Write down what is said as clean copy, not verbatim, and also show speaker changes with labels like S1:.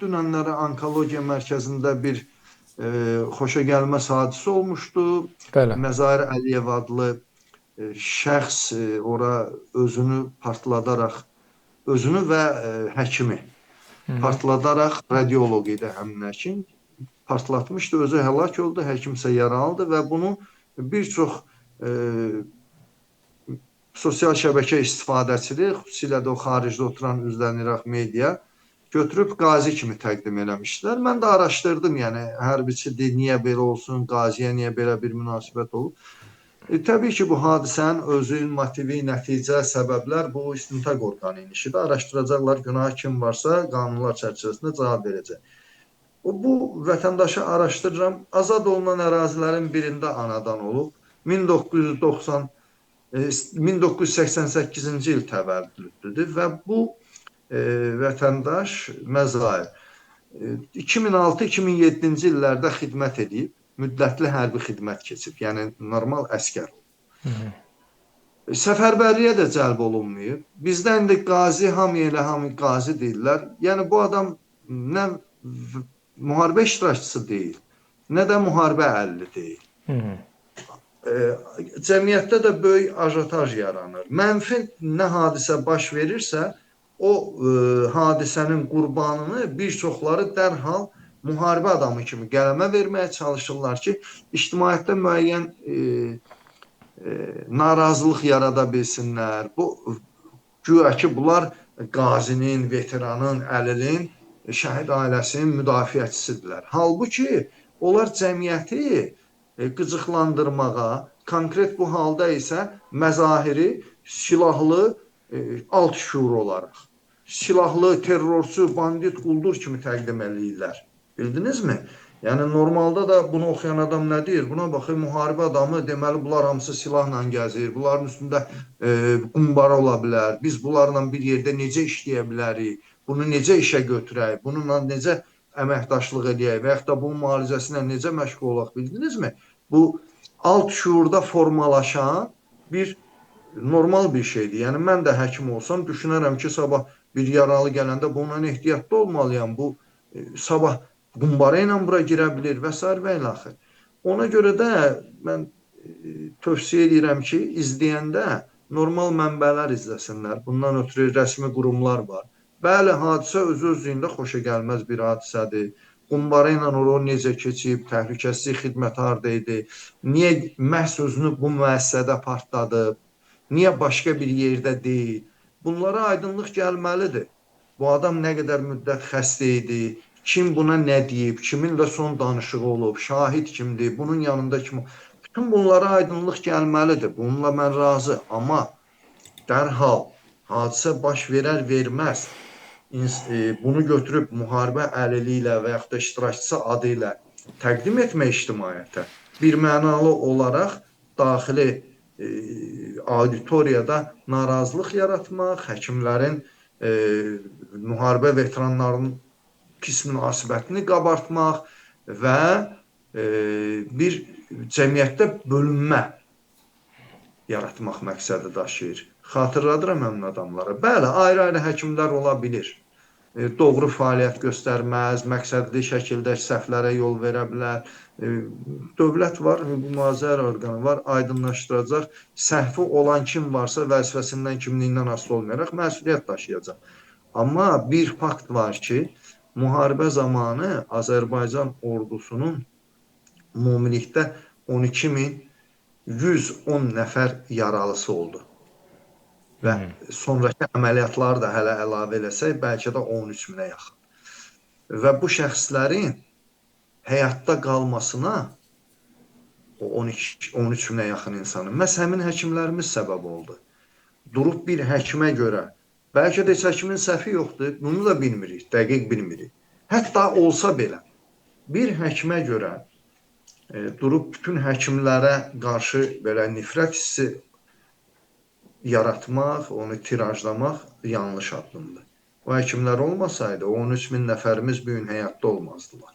S1: dünənləri onkologiya mərkəzində bir xoşagəlməz hadisə olmuşdu.
S2: Bəli.
S1: Məzahir Əliyev adlı şəxs ora özünü partladaraq, özünü və həkimi partladaraq, radioloq idi həmin həkim, partlatmışdı, özü həlak oldu, həkim isə yaralıdır və bunu bir çox sosial şəbəkə istifadəçiləri, xüsusilə də o xaricdə oturan üzləniraq media götürüb qazi kimi təqdim eləmişdilər. Mən də araşdırdım, yəni hərbiçidir, niyə belə olsun, qaziyə niyə belə bir münasibət olub. Təbii ki, bu hadisənin özü, motivi, nəticə, səbəblər bu istintaq orqanı işidir. Araşdıracaqlar, günah kim varsa qanunlar çərçivəsində cavab verəcək. Bu vətəndaşı araşdırıram. Azad olunan ərazilərin birində anadan olub. 1988-ci il təvəllüddür və bu vətəndaş Məzahir 2006-2007-ci illərdə xidmət edib, müddətli hərbi xidmət keçib, yəni normal əskər. Səfərbərliyə də cəlb olunmayıb. Bizdə indi qazi, hamı elə hamı qazi deyirlər. Yəni bu adam nə müharibə iştirakçısı deyil, nə də müharibə əlili deyil. Cəmiyyətdə də böyük ajotaj yaranır. Mənfi nə hadisə baş verirsə, o hadisənin qurbanını bir çoxları dərhal müharibə adamı kimi qələmə verməyə çalışırlar ki, ictimaiyyətdə müəyyən narazılıq yarada bilsinlər. Bu, güya ki, bunlar qazinin, veteranın, əlilin, şəhid ailəsinin müdafiəçisidirlər. Halbuki, onlar cəmiyyəti qıcıqlandırmağa, konkret bu halda isə Məzahiri silahlı alt şuur olaraq, silahlı, terrorçu, bandit, quldur kimi təqdim edirlər. Bildinizmi? Yəni, normalda da bunu oxuyan adam nə deyir? Buna baxır, müharibə adamı, deməli, bunlar hamısı silahla gəzir, bunların üstündə qumbara ola bilər, biz bunlarla bir yerdə necə işləyə bilərik, bunu necə işə götürək, bununla necə əməkdaşlıq edək və yaxud da bunun müalicəsinə necə məşğul olaq, bildinizmi? Bu, alt şuurda formalaşan bir normal bir şeydir. Yəni, mən də həkim olsam, düşünərəm ki, sabah bir yaralı gələndə bundan ehtiyatlı olmalıyam. Bu, sabah qumbara ilə bura girə bilir və s. və ilaxır. Ona görə də mən tövsiyə edirəm ki, izləyəndə normal mənbələr izləsinlər. Bundan ötürü rəsmi qurumlar var. Bəli, hadisə öz-özlüyündə xoşagəlməz bir hadisədir. Qumbara ilə o necə keçib, təhlükəsizlik xidməti harda idi, niyə məhz özünü bu müəssisədə partladı, niyə başqa bir yerdə deyil? Bunlara aydınlıq gəlməlidir. Bu adam nə qədər müddət xəstə idi, kim buna nə deyib, kiminlə son danışığı olub, şahid kimdir, bunun yanında kim... Bütün bunlara aydınlıq gəlməlidir. Bununla mən razı. Amma dərhal hadisə baş verər-verməz bunu götürüb müharibə əlili ilə və yaxud da iştirakçısı adı ilə təqdim etmək ictimaiyyətə bir mənalı olaraq daxili auditoriyada narazılıq yaratmaq, həkimlərin, müharibə veteranlarının pis münasibətini qabartmaq və bir cəmiyyətdə bölünmə yaratmaq məqsədi daşıyır. Xatırladıram həmin adamlara. Bəli, ayrı-ayrı həkimlər ola bilir. Doğru fəaliyyət göstərməz, məqsədli şəkildə səhvlərə yol verə bilər. Dövlət var, mühafizə orqanı var, aydınlaşdıracaq. Səhvi olan kim varsa vəzifəsindən, kimliyindən asılı olmayaraq məsuliyyət daşıyacaq. Amma bir fakt var ki, müharibə zamanı Azərbaycan ordusunun ümumilikdə 12.110 nəfər yaralısı oldu. Və sonraki əməliyyatları da hələ əlavə eləsək, bəlkə də 13.000-ə yaxın. Və bu şəxslərin həyatda qalmasına o 13.000-ə yaxın insanın məhz həmin həkimlərimiz səbəb oldu. Durub bir həkimə görə, bəlkə də həkimin səhvi yoxdur, bunu da bilmirik, dəqiq bilmirik. Hətta olsa belə, bir həkimə görə durub bütün həkimlərə qarşı belə nifrət hissi yaratmaq, onu tirajlamaq yanlış addımdır. O həkimlər olmasaydı, o 13.000 nəfərimiz bu gün həyatda olmazdılar.